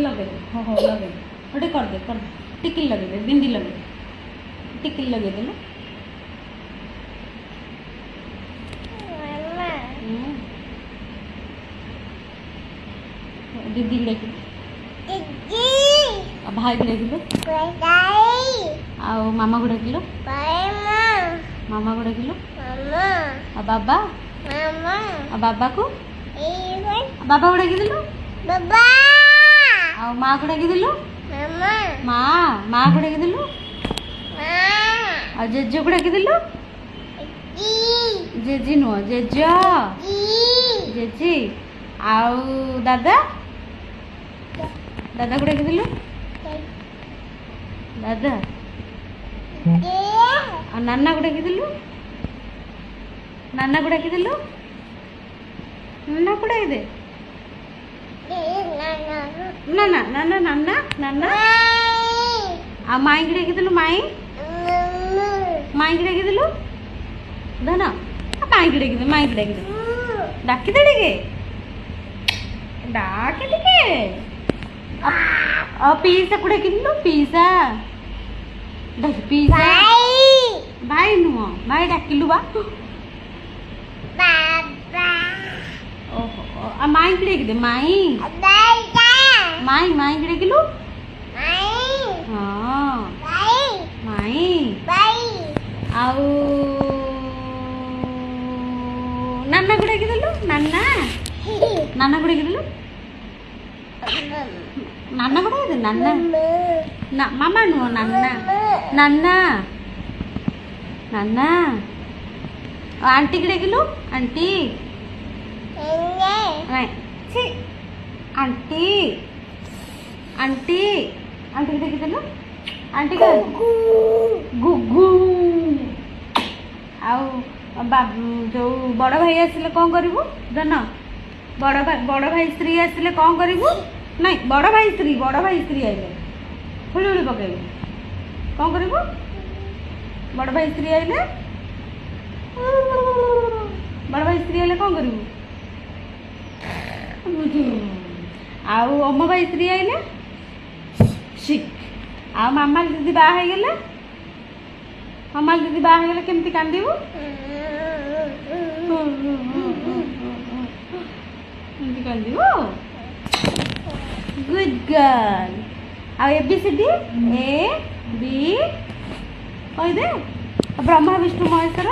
लगे दे हो लगे दे गोटे कर दे टिकिल लगे दे बिंदी लगे टिकिल लगे दे लो दीदी लेके भाई को लेकिलो आओ मामा को डाकिलो मामा को डाकिलो आ बाबा को बाबा को डाकी दिलो आओ माँ को डाकी दिलो माँ को डाकी दिलो आ जेजो को डाकी दिलो जेजी नुह जेजो जेजी आओ दादा को डाकी दिलो दादा आ नाना को डाकी दिलो नाना को डाकी दिलो नाना को डाकी दे नाना नाना नाना नाना आ माई की डाकी दिलो माई की डाकी दिलो धना माई की डाकी दे माई की डाकी दे डाकी दे टिके डाके टिके आ पीसा को डाकी दिलो पीसा डाक पीसा भाई नुह भाई डाकिलु बा ओहो आ माई की डाकी दे माई की डाकिलु हाँ माई आओ नाना को डाकी दिलु नाना को डाकी दिलु नाना को डाकी दे नाना ना मामा नुह नाना नाना नाना आंटी की डाकिलु आंटी छी आंटी आंटी आंटी की डाकी दिलु आंटी का गुगु आओ जो बड़ भाई आसिले कौन करिवु जन बड़ भाई स्त्री आसिले कौन करिवु नहीं बड़ भाई स्त्री आइले हुली हुली पकेबु कौन करिवु बड़ भाई स्त्री आइले कौन करिवु आओ अम्मा भाई स्त्री आइले शिक आ मामा दीदी बाहा हो गले मामा दीदी बाहा हो गले केमती कांदिबु केमती कांदिबु गुड गर्ल आ ABCD A B कहि दे ब्रह्मा विष्णु महेश्वर